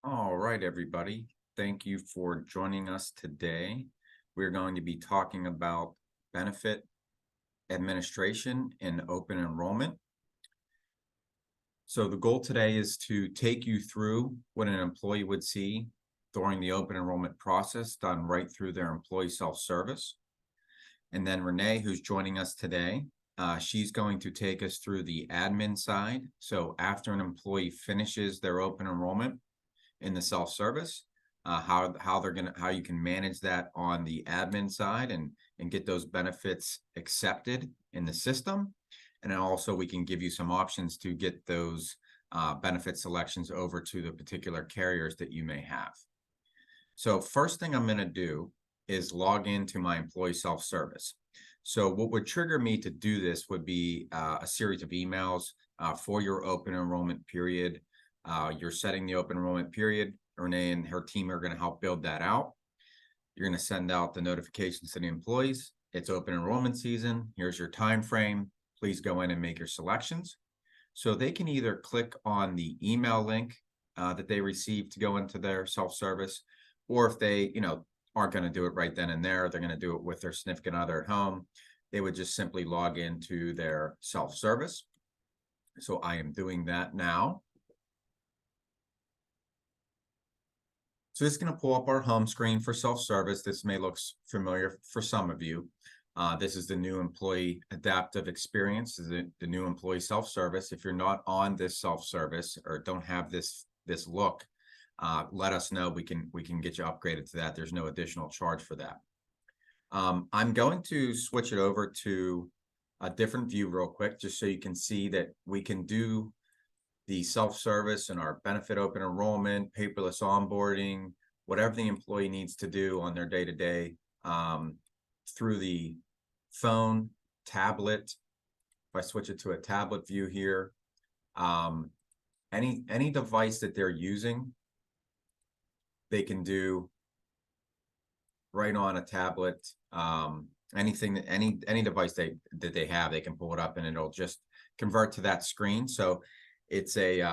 All right, everybody. Thank you for joining us today. We're going to be talking about benefit administration in open enrollment. So the goal today is to take you through what an employee would see during the open enrollment process done right through their employee self-service. And then Renee, who's joining us today, she's going to take us through the admin side. So after an employee finishes their open enrollment, in the self-service, how you can manage that on the admin side and get those benefits accepted in the system. And then also we can give you some options to get those benefit selections over to the particular carriers that you may have. So first thing I'm going to do is log into my employee self-service. So what would trigger me to do this would be a series of emails for your open enrollment period. You're setting the open enrollment period. Renee and her team are going to help build that out. You're going to send out the notifications to the employees. It's open enrollment season. Here's your time frame. Please go in and make your selections. So they can either click on the email link that they received to go into their self-service, or if they, aren't going to do it right then and there, they're going to do it with their significant other at home. They would just simply log into their self-service. So I am doing that now. So this is going to pull up our home screen for self-service. This may look familiar for some of you. This is the new employee adaptive experience, the new employee self-service. If you're not on this self-service or don't have this look, let us know. We can get you upgraded to that. There's no additional charge for that. I'm going to switch it over to a different view real quick, just so you can see that we can do the self-service and our benefit open enrollment, paperless onboarding, whatever the employee needs to do on their day-to-day through the phone, tablet. If I switch it to a tablet view here, any device that they're using, they can do right on a tablet. Anything that any device that they have, they can pull it up and it'll just convert to that screen. So it's a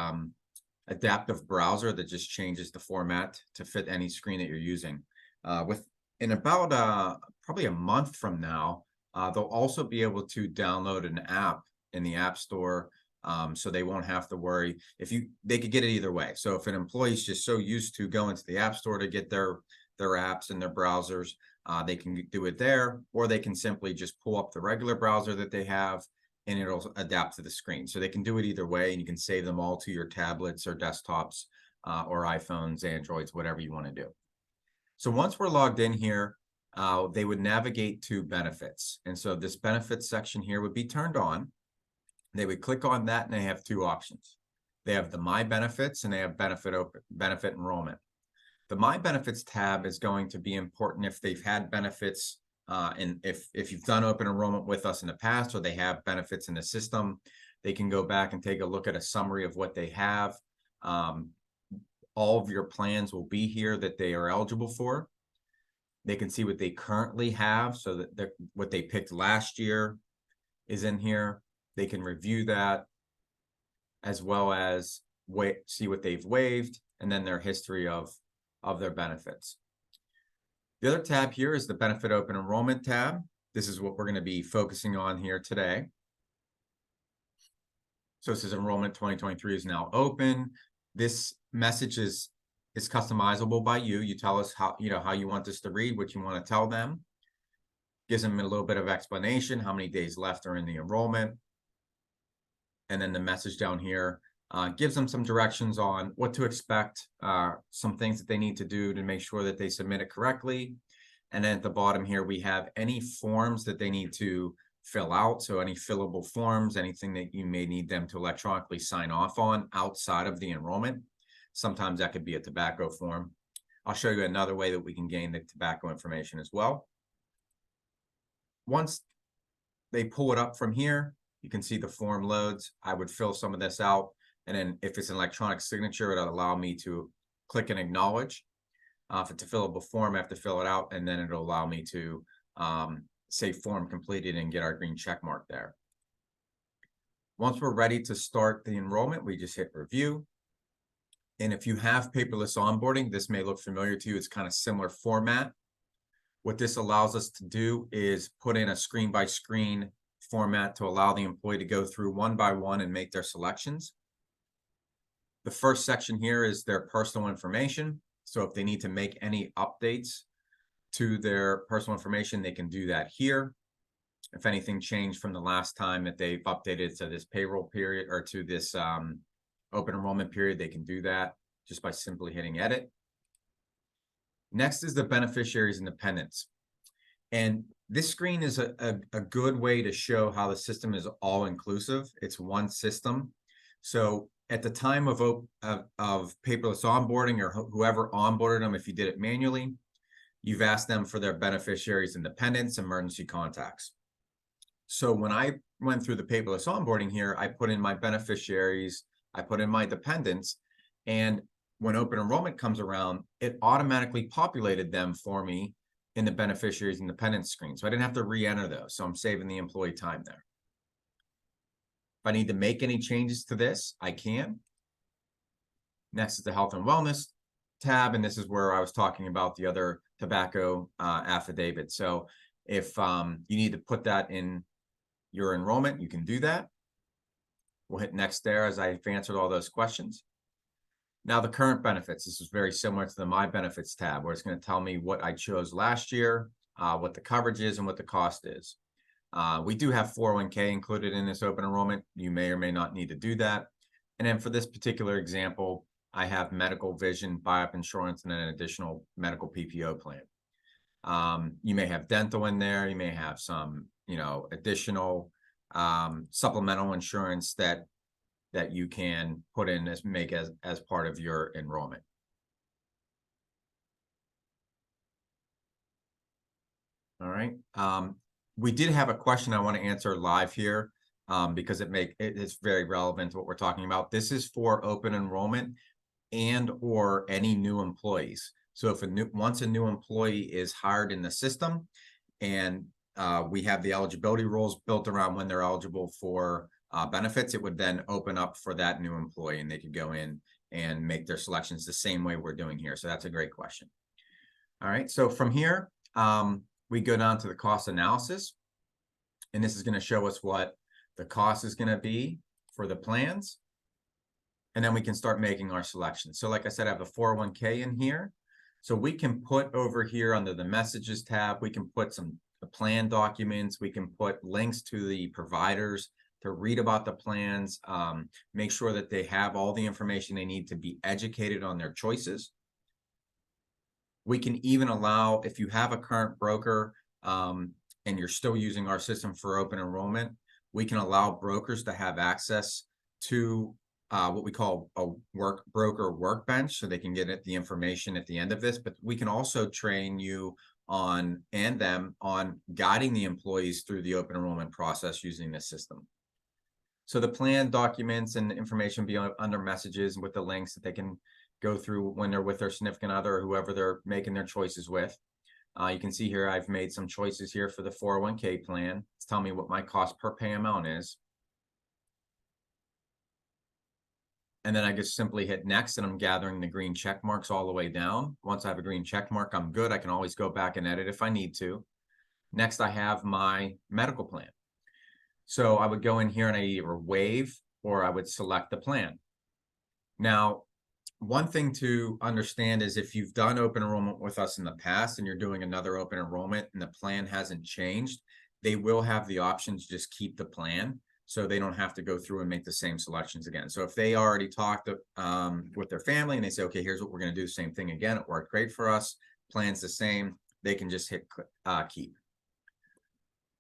adaptive browser that just changes the format to fit any screen that you're using. In about probably a month from now, they'll also be able to download an app in the App Store, so they won't have to worry. They could get it either way. So if an employee is just so used to going to the App Store to get their apps and their browsers, they can do it there, or they can simply just pull up the regular browser that they have and it'll adapt to the screen. So they can do it either way, and you can save them all to your tablets or desktops or iPhones, Androids, whatever you want to do. So once we're logged in here, they would navigate to benefits. And so this benefits section here would be turned on. They would click on that and they have two options. They have the My Benefits and they have benefit enrollment. The My Benefits tab is going to be important if they've had benefits, and if you've done open enrollment with us in the past, or they have benefits in the system, they can go back and take a look at a summary of what they have. All of your plans will be here that they are eligible for. They can see what they currently have, so that what they picked last year is in here. They can review that, as well as see what they've waived, and then their history of their benefits. The other tab here is the Benefit Open Enrollment tab. This is what we're going to be focusing on here today. So it says Enrollment 2023 is now open. This message is customizable by you. You tell us how you want this to read, what you want to tell them. Gives them a little bit of explanation, how many days left are in the enrollment. And then the message down here gives them some directions on what to expect, some things that they need to do to make sure that they submit it correctly. And then at the bottom here, we have any forms that they need to fill out. So any fillable forms, anything that you may need them to electronically sign off on outside of the enrollment. Sometimes that could be a tobacco form. I'll show you another way that we can gain the tobacco information as well. Once they pull it up from here, you can see the form loads. I would fill some of this out. And then if it's an electronic signature, it'll allow me to click and acknowledge. If it's a fillable form, I have to fill it out, and then it'll allow me to say form completed and get our green check mark there. Once we're ready to start the enrollment, we just hit review. And if you have paperless onboarding, this may look familiar to you. It's kind of similar format. What this allows us to do is put in a screen by screen format to allow the employee to go through one by one and make their selections. The first section here is their personal information. So if they need to make any updates to their personal information, they can do that here. If anything changed from the last time that they've updated to this payroll period or to this open enrollment period, they can do that just by simply hitting edit. Next is the beneficiaries and dependents. And this screen is a good way to show how the system is all inclusive. It's one system. So at the time of paperless onboarding, or whoever onboarded them, if you did it manually, you've asked them for their beneficiaries and dependents, emergency contacts. So when I went through the paperless onboarding here, I put in my beneficiaries, I put in my dependents, and when open enrollment comes around, it automatically populated them for me in the beneficiaries and dependents screen. So I didn't have to re-enter those. So I'm saving the employee time there. If I need to make any changes to this, I can. Next is the health and wellness tab. And this is where I was talking about the other tobacco affidavit. So if you need to put that in your enrollment, you can do that. We'll hit next there as I've answered all those questions. Now the current benefits, this is very similar to the My Benefits tab, where it's going to tell me what I chose last year, what the coverage is, and what the cost is. We do have 401k included in this open enrollment. You may or may not need to do that. And then for this particular example, I have medical, vision, buy-up insurance, and then an additional medical PPO plan. You may have dental in there. You may have some, additional supplemental insurance that you can put in as part of your enrollment. All right. We did have a question I want to answer live here because it's very relevant to what we're talking about. This is for open enrollment and or any new employees. So if once a new employee is hired in the system, and we have the eligibility rules built around when they're eligible for benefits, it would then open up for that new employee and they could go in and make their selections the same way we're doing here. So that's a great question. All right, so from here, we go down to the cost analysis, and this is going to show us what the cost is going to be for the plans. And then we can start making our selections. So like I said, I have a 401k in here. So we can put over here under the messages tab, we can put some plan documents, we can put links to the providers to read about the plans, make sure that they have all the information they need to be educated on their choices. We can even allow, if you have a current broker and you're still using our system for open enrollment, we can allow brokers to have access to what we call a broker workbench, so they can get the information at the end of this. But we can also train you on guiding the employees through the open enrollment process using this system. So the plan documents and information be under messages with the links that they can go through when they're with their significant other or whoever they're making their choices with. You can see here I've made some choices here for the 401k plan. It's telling me what my cost per pay amount is. And then I just simply hit next, and I'm gathering the green check marks all the way down. Once I have a green check mark, I'm good. I can always go back and edit if I need to. Next, I have my medical plan. So I would go in here and I either waive or I would select the plan. Now, one thing to understand is if you've done open enrollment with us in the past and you're doing another open enrollment and the plan hasn't changed, they will have the option to just keep the plan, so they don't have to go through and make the same selections again. So if they already talked with their family and they say, okay, here's what we're going to do, same thing again, it worked great for us, plan's the same, they can just hit keep.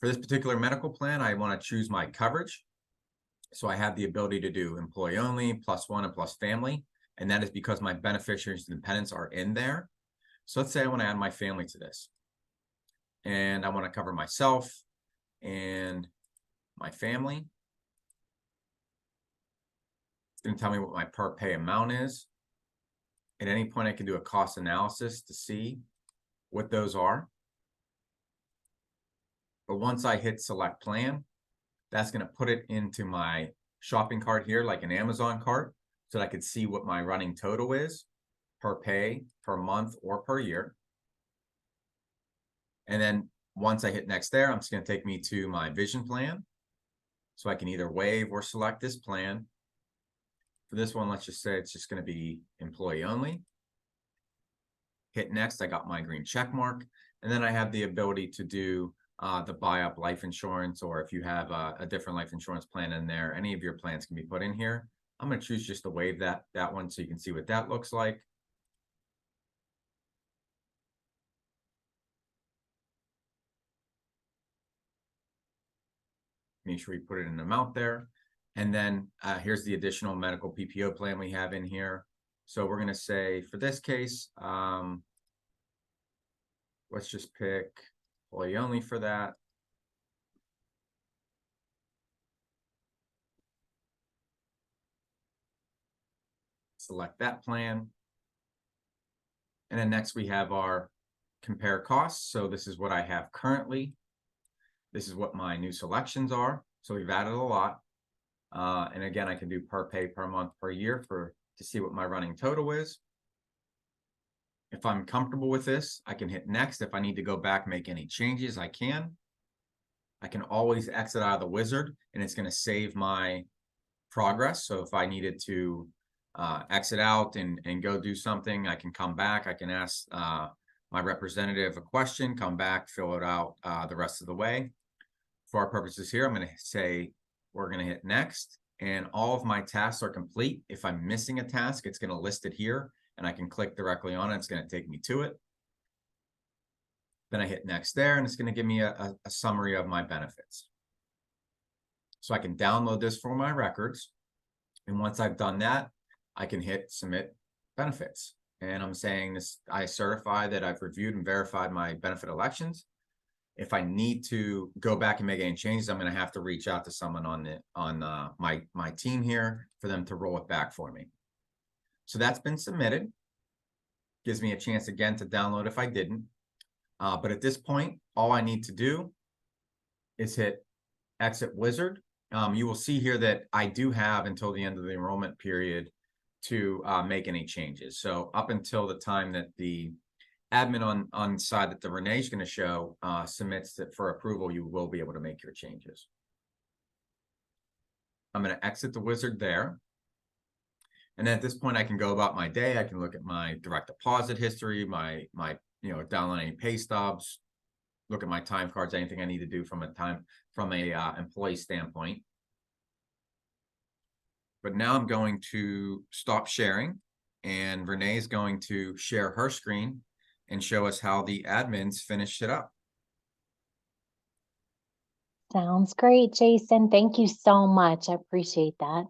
For this particular medical plan, I want to choose my coverage. So I have the ability to do employee only, +1, and plus family. And that is because my beneficiaries and dependents are in there. So let's say I want to add my family to this. And I want to cover myself and my family. It's going to tell me what my per pay amount is. At any point, I can do a cost analysis to see what those are. But once I hit select plan, that's going to put it into my shopping cart here, like an Amazon cart. so that I could see what my running total is per pay, per month, or per year. And then once I hit next there, I'm just going to take me to my vision plan. So I can either waive or select this plan. For this one, let's just say it's just going to be employee only. Hit next, I got my green check mark. And then I have the ability to do the buy up life insurance, or if you have a different life insurance plan in there, any of your plans can be put in here. I'm going to choose just to waive that one so you can see what that looks like. Make sure you put it in an amount there. And then here's the additional medical PPO plan we have in here. So we're going to say for this case, let's just pick employee only for that. Select that plan. And then next we have our compare costs. So this is what I have currently. This is what my new selections are. So we've added a lot. And again, I can do per pay, per month, per year to see what my running total is. If I'm comfortable with this, I can hit next. If I need to go back, make any changes, I can. I can always exit out of the wizard and it's going to save my progress. So if I needed to exit out and go do something, I can come back. I can ask my representative a question, come back, fill it out the rest of the way. For our purposes here, I'm going to say we're going to hit next, and all of my tasks are complete. If I'm missing a task, it's going to list it here, and I can click directly on it. It's going to take me to it. Then I hit next there, and it's going to give me a summary of my benefits. So I can download this for my records, and once I've done that, I can hit submit benefits. And I'm saying this, I certify that I've reviewed and verified my benefit elections. If I need to go back and make any changes, I'm going to have to reach out to someone on my team here for them to roll it back for me. So that's been submitted. Gives me a chance again to download if I didn't. But at this point, all I need to do is hit exit wizard. You will see here that I do have until the end of the enrollment period to make any changes. So up until the time that the admin on side that the Renee is going to show submits it for approval, you will be able to make your changes. I'm going to exit the wizard there. And then at this point, I can go about my day. I can look at my direct deposit history, my download any pay stubs, look at my time cards, anything I need to do from a employee standpoint. But now I'm going to stop sharing, and Renee is going to share her screen and show us how the admins finished it up. Sounds great, Jason. Thank you so much. I appreciate that.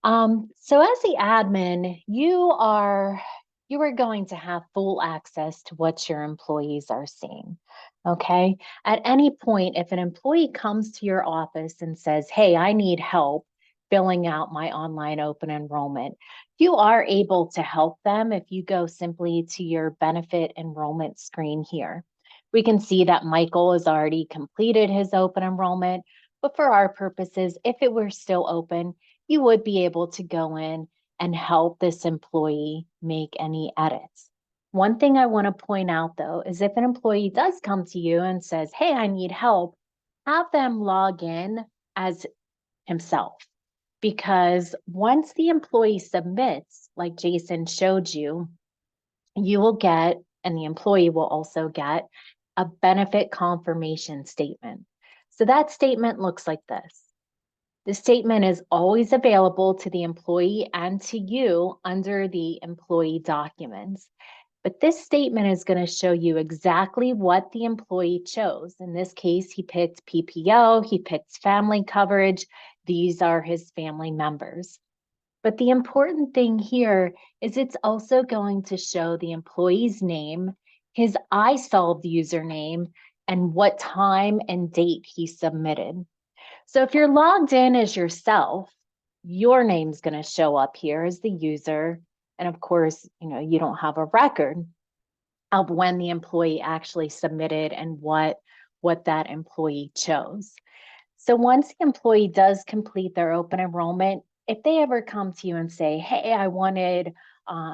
So as the admin, you are going to have full access to what your employees are seeing. Okay. At any point, if an employee comes to your office and says, "Hey, I need help filling out my online open enrollment," you are able to help them if you go simply to your benefit enrollment screen here. We can see that Michael has already completed his open enrollment, but for our purposes, if it were still open, you would be able to go in and help this employee make any edits. One thing I want to point out though, is if an employee does come to you and says, "Hey, I need help," have them log in as himself. Because once the employee submits, like Jason showed you, you will get, and the employee will also get, a benefit confirmation statement. So that statement looks like this. The statement is always available to the employee and to you under the employee documents. But this statement is going to show you exactly what the employee chose. In this case, he picked PPO, he picked family coverage. These are his family members. But the important thing here is it's also going to show the employee's name, his iSolved username, and what time and date he submitted. So if you're logged in as yourself, your name's going to show up here as the user. And of course, you don't have a record of when the employee actually submitted and what that employee chose. So once the employee does complete their open enrollment, if they ever come to you and say, hey, I wanted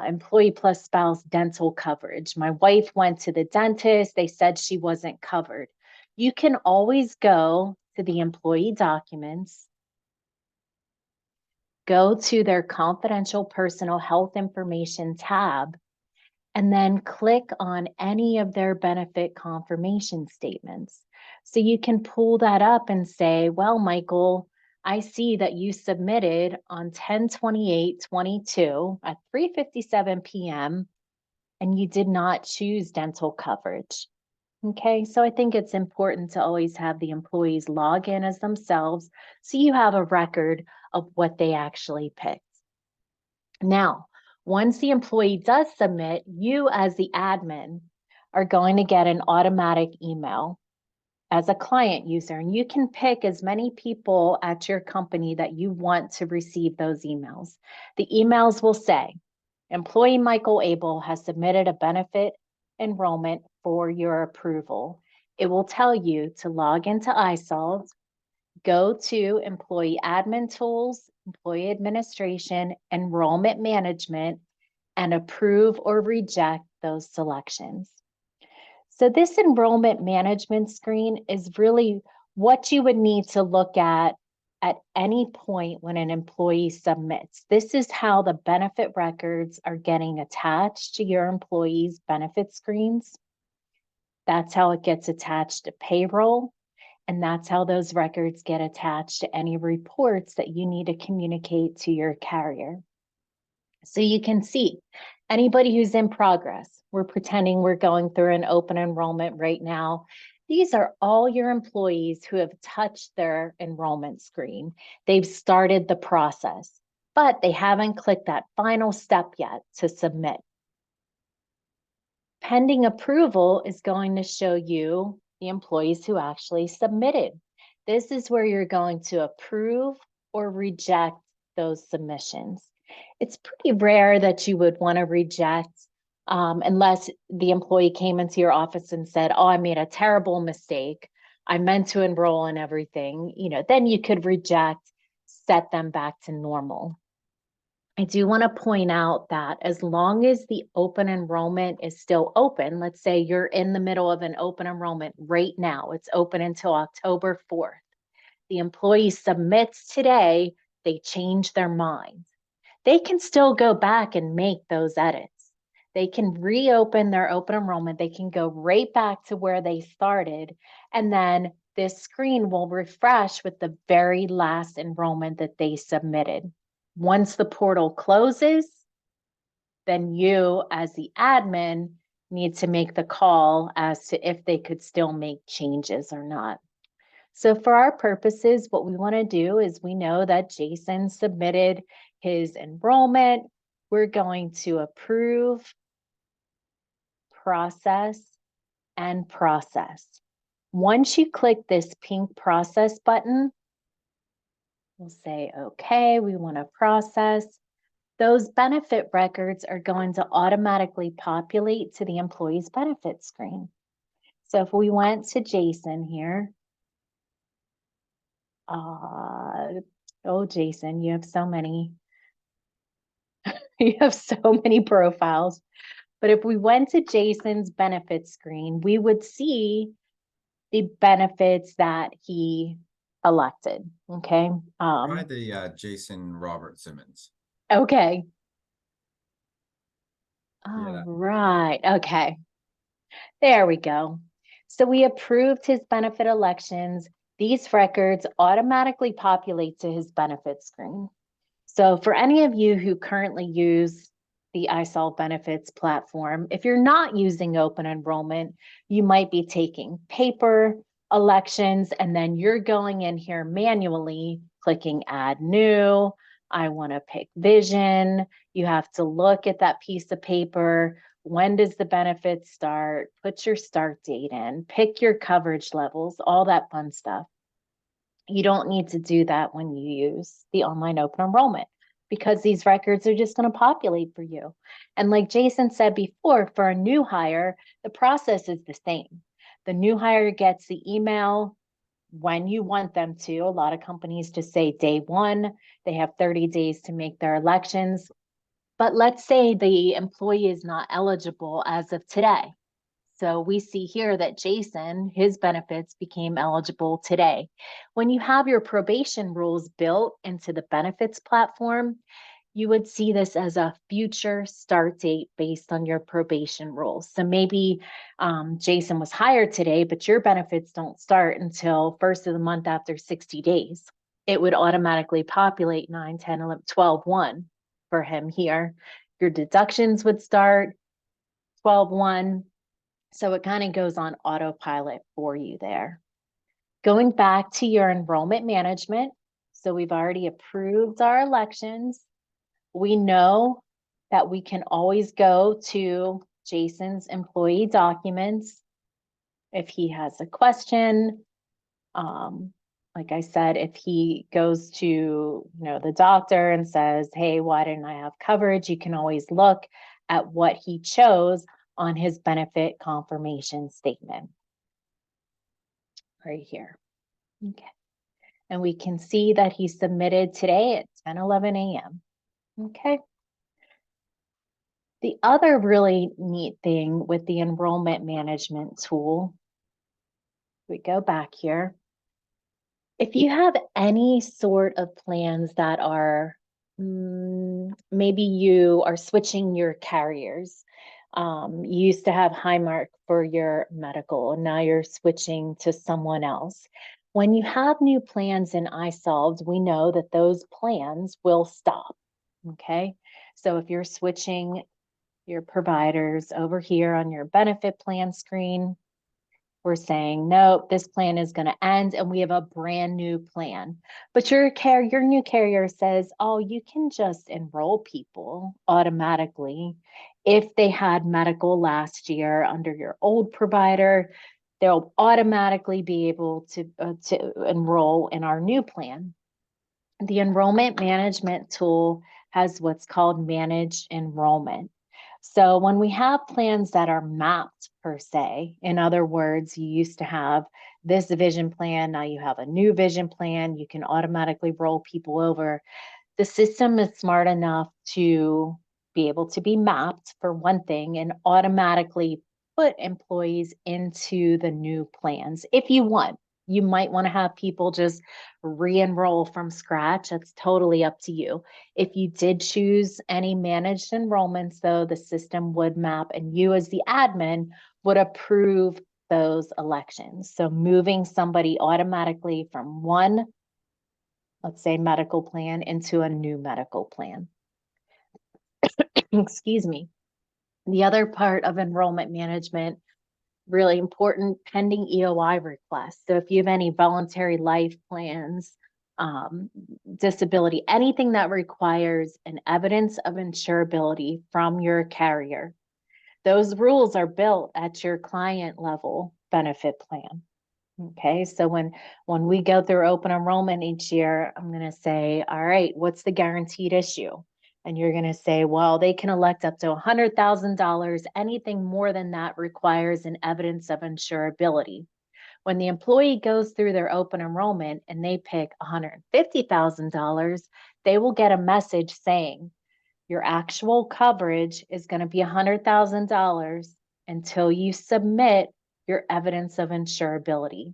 employee plus spouse dental coverage. My wife went to the dentist, they said she wasn't covered. You can always go to the employee documents, go to their confidential personal health information tab, and then click on any of their benefit confirmation statements. So you can pull that up and say, well, Michael, I see that you submitted on 10/28/22 at 3:57 p.m. and you did not choose dental coverage. Okay, so I think it's important to always have the employees log in as themselves so you have a record of what they actually picked. Now, once the employee does submit, you as the admin are going to get an automatic email as a client user, and you can pick as many people at your company that you want to receive those emails. The emails will say, employee Michael Abel has submitted a benefit enrollment for your approval. It will tell you to log into iSolved, go to Employee Admin Tools, Employee Administration, Enrollment Management, and approve or reject those selections. So this enrollment management screen is really what you would need to look at any point when an employee submits. This is how the benefit records are getting attached to your employees' benefit screens. That's how it gets attached to payroll. And that's how those records get attached to any reports that you need to communicate to your carrier. So you can see anybody who's in progress. We're pretending we're going through an open enrollment right now. These are all your employees who have touched their enrollment screen. They've started the process, but they haven't clicked that final step yet to submit. Pending approval is going to show you the employees who actually submitted. This is where you're going to approve or reject those submissions. It's pretty rare that you would want to reject unless the employee came into your office and said, oh, I made a terrible mistake. I meant to enroll in everything. Then you could reject, set them back to normal. I do want to point out that as long as the open enrollment is still open, let's say you're in the middle of an open enrollment right now, it's open until October 4th. The employee submits today, they change their mind. They can still go back and make those edits. They can reopen their open enrollment. They can go right back to where they started. And then this screen will refresh with the very last enrollment that they submitted. Once the portal closes, then you as the admin need to make the call as to if they could still make changes or not. So for our purposes, what we want to do is we know that Jason submitted his enrollment. We're going to approve, process, and process. Once you click this pink process button, we'll say, okay, we want to process. Those benefit records are going to automatically populate to the employee's benefit screen. So if we went to Jason here, oh, Jason, you have so many, you have so many profiles. But if we went to Jason's benefit screen, we would see the benefits that he elected, okay? Try the Jason Robert Simmons. Okay. Yeah. All right, okay. There we go. So we approved his benefit elections. These records automatically populate to his benefit screen. So for any of you who currently use the iSolve Benefits platform, if you're not using open enrollment, you might be taking paper elections and then you're going in here manually clicking add new. I want to pick vision. You have to look at that piece of paper. When does the benefit start? Put your start date in, pick your coverage levels, all that fun stuff. You don't need to do that when you use the online open enrollment because these records are just going to populate for you. And like Jason said before, for a new hire, the process is the same. The new hire gets the email when you want them to. A lot of companies just say day one, they have 30 days to make their elections. But let's say the employee is not eligible as of today. So we see here that Jason, his benefits became eligible today. When you have your probation rules built into the benefits platform, you would see this as a future start date based on your probation rules. So maybe Jason was hired today, but your benefits don't start until first of the month after 60 days. It would automatically populate 9, 10, 11, 12, 1 for him here. Your deductions would start 12, 1. So it kind of goes on autopilot for you there. Going back to your enrollment management. So we've already approved our elections. We know that we can always go to Jason's employee documents if he has a question. Like I said, if he goes to the doctor and says, hey, why didn't I have coverage? You can always look at what he chose on his benefit confirmation statement right here. Okay. And we can see that he submitted today at 10:11 a.m. Okay. The other really neat thing with the enrollment management tool, we go back here. If you have any sort of plans that are, maybe you are switching your carriers. You used to have Highmark for your medical, and now you're switching to someone else. When you have new plans in iSolved, we know that those plans will stop. Okay. So if you're switching your providers over here on your benefit plan screen, we're saying, nope, this plan is going to end and we have a brand new plan. But your new carrier says, oh, you can just enroll people automatically. If they had medical last year under your old provider, they'll automatically be able to enroll in our new plan. The enrollment management tool has what's called manage enrollment. So when we have plans that are mapped per se, in other words, you used to have this vision plan, now you have a new vision plan, you can automatically roll people over. The system is smart enough to be able to be mapped for one thing and automatically put employees into the new plans if you want. You might want to have people just re-enroll from scratch. That's totally up to you. If you did choose any managed enrollments, though, the system would map and you as the admin would approve those elections. So moving somebody automatically from one, let's say, medical plan into a new medical plan. Excuse me. The other part of enrollment management, really important, pending EOI requests. So if you have any voluntary life plans, disability, anything that requires an evidence of insurability from your carrier, those rules are built at your client level benefit plan. Okay, so when we go through open enrollment each year, I'm going to say, all right, what's the guaranteed issue? And you're going to say, well, they can elect up to $100,000. Anything more than that requires an evidence of insurability. When the employee goes through their open enrollment and they pick $150,000, they will get a message saying your actual coverage is going to be $100,000 until you submit your evidence of insurability.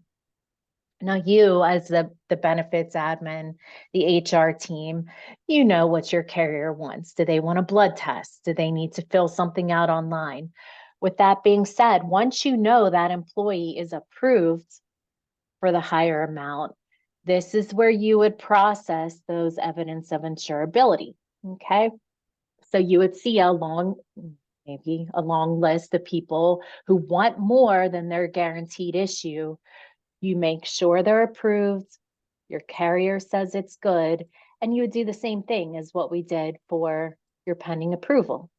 Now, you as the benefits admin, the HR team, you know what your carrier wants. Do they want a blood test? Do they need to fill something out online? With that being said, once you know that employee is approved for the higher amount, this is where you would process those evidence of insurability. Okay. So you would see maybe a long list of people who want more than their guaranteed issue. You make sure they're approved, your carrier says it's good, and you would do the same thing as what we did for your pending approval.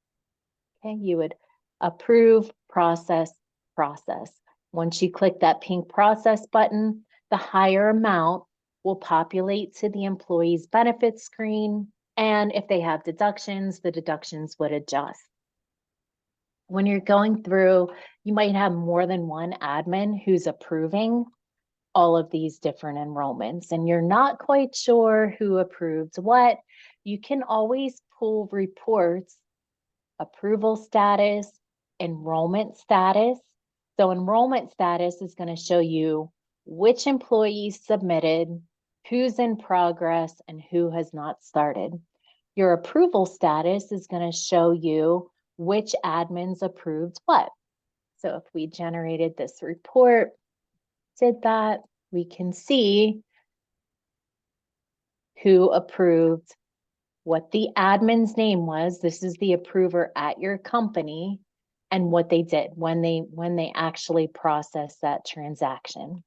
Okay, you would approve, process, process. Once you click that pink process button, the higher amount will populate to the employee's benefits screen. And if they have deductions, the deductions would adjust. When you're going through, you might have more than one admin who's approving. all of these different enrollments and you're not quite sure who approved what, you can always pull reports, approval status, enrollment status. So enrollment status is going to show you which employees submitted, who's in progress, and who has not started. Your approval status is going to show you which admins approved what. So if we generated this report, did that, we can see who approved, what the admin's name was. This is the approver at your company, and what they did when they actually processed that transaction.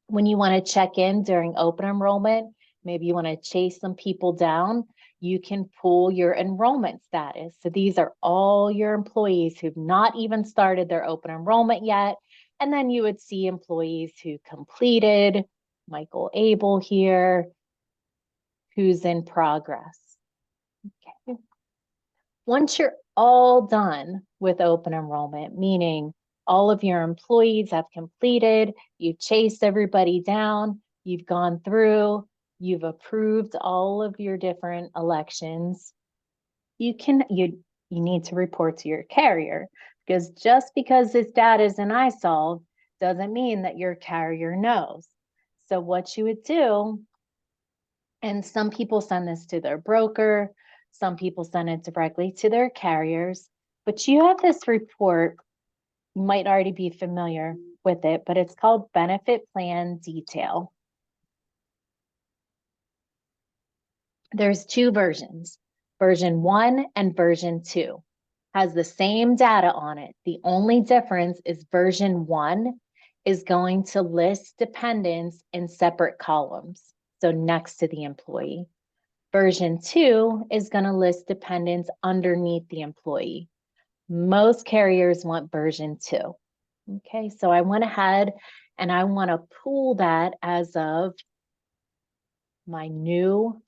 When you want to check in during open enrollment, maybe you want to chase some people down, you can pull your enrollment status. So these are all your employees who've not even started their open enrollment yet. And then you would see employees who completed, Michael Abel here, who's in progress. Okay. Once you're all done with open enrollment, meaning all of your employees have completed, you've chased everybody down, you've gone through, you've approved all of your different elections, you need to report to your carrier, because just because this data is in iSolve doesn't mean that your carrier knows. So what you would do, and some people send this to their broker, some people send it directly to their carriers, but you have this report, you might already be familiar with it, but it's called Benefit Plan Detail. There's two versions, version 1 and version 2. Has the same data on it. The only difference is version 1 is going to list dependents in separate columns, so next to the employee. Version 2 is going to list dependents underneath the employee. Most carriers want version 2. Okay, so I went ahead and I want to pull that as of my new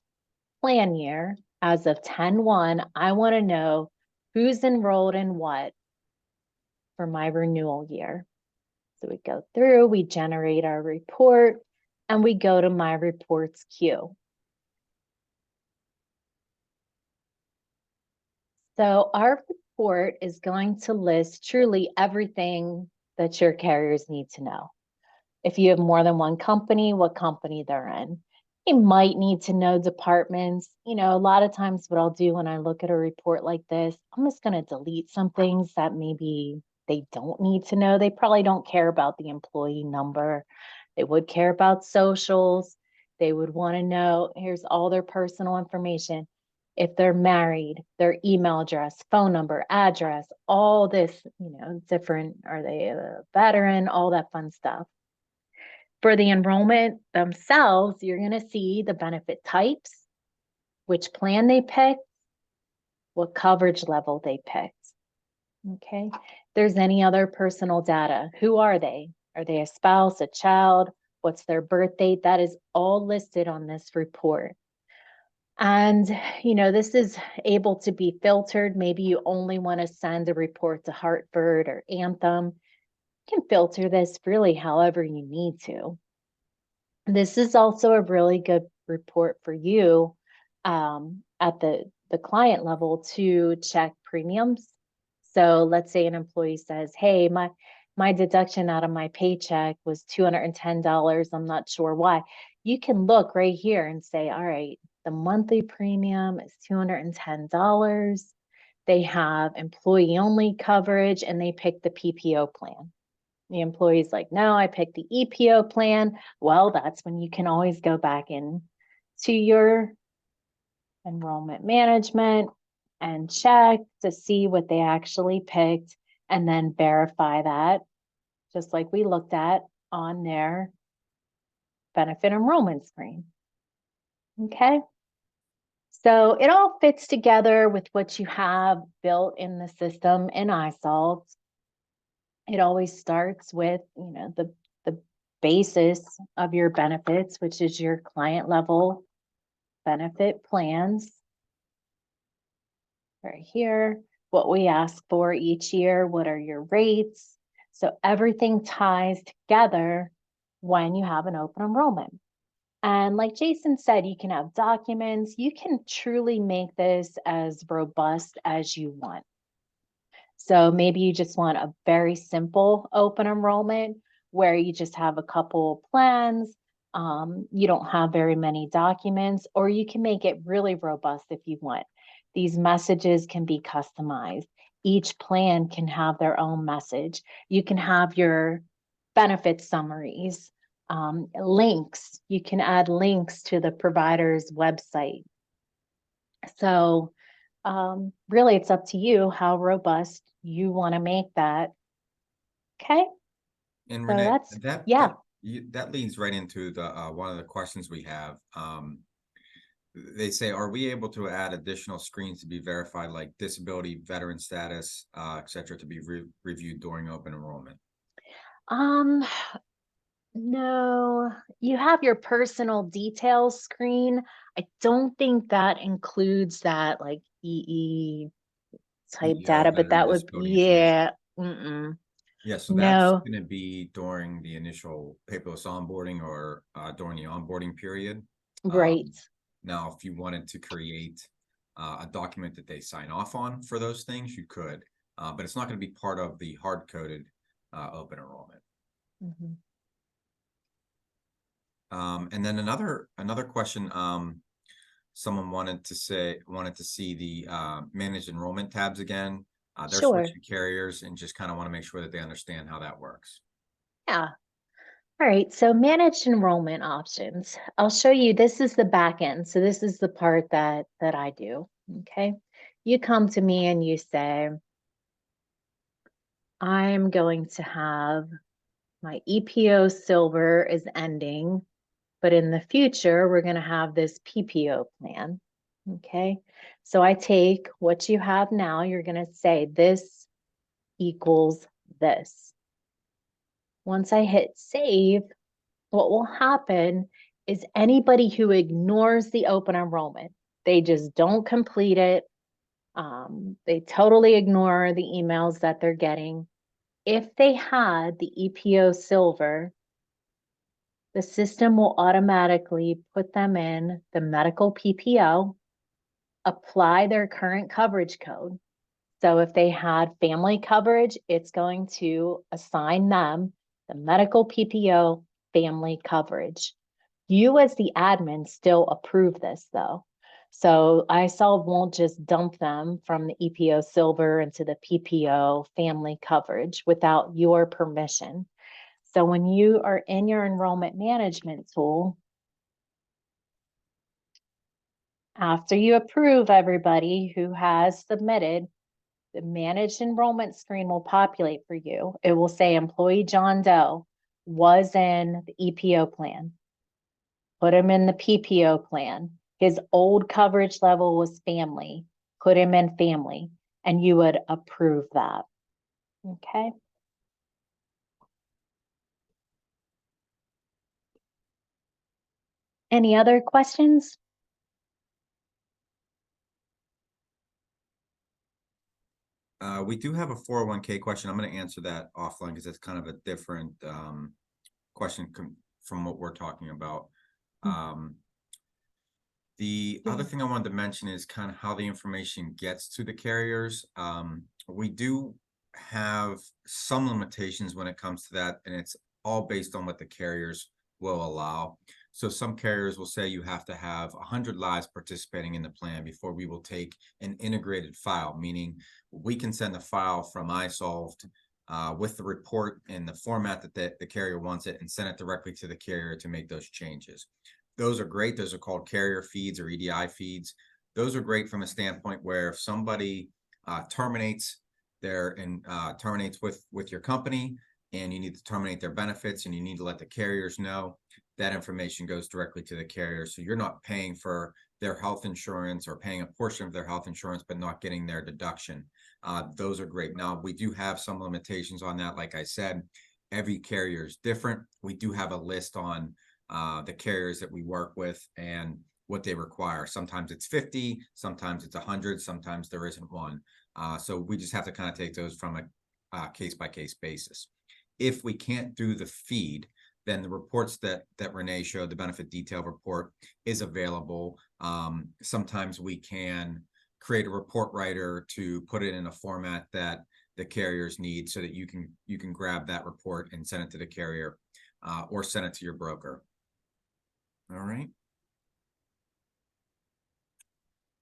plan year. As of 10/1, I want to know who's enrolled in what for my renewal year. So we go through, we generate our report, and we go to my reports queue. So our report is going to list truly everything that your carriers need to know. If you have more than one company, what company they're in. You might need to know departments. You know, a lot of times what I'll do when I look at a report like this, I'm just going to delete some things that maybe they don't need to know. They probably don't care about the employee number. They would care about socials. They would want to know, here's all their personal information. If they're married, their email address, phone number, address, all this, you know, different, are they a veteran, all that fun stuff. For the enrollment themselves, you're going to see the benefit types, which plan they picked, what coverage level they picked. Okay. If there's any other personal data, who are they? Are they a spouse, a child? What's their birth date? That is all listed on this report. And, you know, this is able to be filtered. Maybe you only want to send a report to Hartford or Anthem. You can filter this really however you need to. This is also a really good report for you at the client level to check premiums. So let's say an employee says, hey, my deduction out of my paycheck was $210. I'm not sure why. You can look right here and say, all right, the monthly premium is $210. They have employee only coverage and they pick the PPO plan. The employee's like, no, I picked the EPO plan. Well, that's when you can always go back in to your enrollment management and check to see what they actually picked and then verify that, just like we looked at on their benefit enrollment screen. Okay. So it all fits together with what you have built in the system in iSolve. It always starts with, you know, the basis of your benefits, which is your client level benefit plans. Right here, what we ask for each year, what are your rates? So everything ties together when you have an open enrollment. And like Jason said, you can have documents. You can truly make this as robust as you want. So maybe you just want a very simple open enrollment where you just have a couple plans. You don't have very many documents, or you can make it really robust if you want. These messages can be customized. Each plan can have their own message. You can have your benefit summaries, links. You can add links to the provider's website. So really, it's up to you how robust you want to make that. Okay, And so Renee, that's, yeah, that leads right into the one of the questions we have. They say, are we able to add additional screens to be verified, like disability, veteran status, et cetera, to be reviewed during open enrollment? um, no, you have your personal details screen. I don't think that includes that like EE type EEO, data, but veteran that would, disability information. yeah, mm-mm, Yeah, so that's no, going to be during the initial paperless onboarding or during the onboarding period. right. Now, if you wanted to create a document that they sign off on for those things, you could, but it's not going to be part of the hard-coded open enrollment. Mhm. And then another question, someone wanted to see the managed enrollment tabs again. They're Sure, switching carriers and just kind of want to make sure that they understand how that works. yeah. All right, so managed enrollment options. I'll show you, this is the back end. So this is the part that I do, okay? You come to me and you say, I'm going to have my EPO Silver is ending, but in the future, we're going to have this PPO plan, okay? So I take what you have now, you're going to say this equals this. Once I hit save, what will happen is anybody who ignores the open enrollment, they just don't complete it. They totally ignore the emails that they're getting. If they had the EPO Silver, the system will automatically put them in the medical PPO, apply their current coverage code. So if they had family coverage, it's going to assign them the medical PPO family coverage. You as the admin still approve this though. So iSolve won't just dump them from the EPO Silver into the PPO family coverage without your permission. So when you are in your enrollment management tool, after you approve everybody who has submitted, the managed enrollment screen will populate for you. It will say employee John Doe was in the EPO plan. Put him in the PPO plan. His old coverage level was family. Put him in family, and you would approve that. Okay. Any other questions? We do have a 401k question. I'm going to answer that offline because it's kind of a different question from what we're talking about. The other thing I wanted to mention is kind of how the information gets to the carriers. We do have some limitations when it comes to that, and it's all based on what the carriers will allow. So some carriers will say you have to have 100 lives participating in the plan before we will take an integrated file, meaning we can send a file from iSolved with the report in the format that the carrier wants it and send it directly to the carrier to make those changes. Those are great. Those are called carrier feeds or EDI feeds. Those are great from a standpoint where if somebody terminates terminates with your company and you need to terminate their benefits and you need to let the carriers know, that information goes directly to the carrier. So you're not paying for their health insurance or paying a portion of their health insurance, but not getting their deduction. Those are great. Now, we do have some limitations on that. Like I said, every carrier is different. We do have a list on the carriers that we work with and what they require. Sometimes it's 50, sometimes it's 100, sometimes there isn't one. So we just have to kind of take those from a case-by-case basis. If we can't do the feed, then the reports that Renee showed, the benefit detail report, is available. Sometimes we can create a report writer to put it in a format that the carriers need, so that you can grab that report and send it to the carrier, or send it to your broker. All right.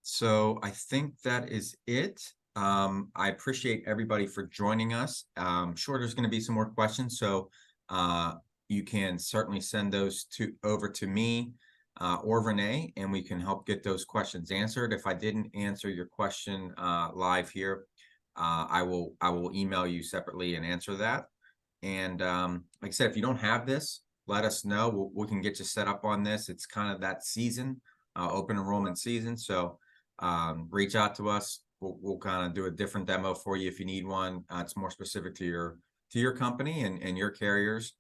So I think that is it. I appreciate everybody for joining us. Sure, there's going to be some more questions, so you can certainly send those over to me or Renee, and we can help get those questions answered. If I didn't answer your question live here, I will email you separately and answer that. And like I said, if you don't have this, let us know. We can get you set up on this. It's kind of that season, open enrollment season. So reach out to us. We'll kind of do a different demo for you if you need one. It's more specific to your company and your carriers.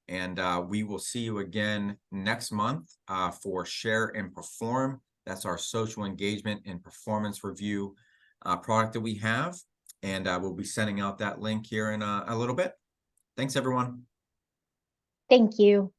And we will see you again next month for Share and Perform. That's our social engagement and performance review product that we have. And we'll be sending out that link here in a little bit. Thanks, everyone. Thank you.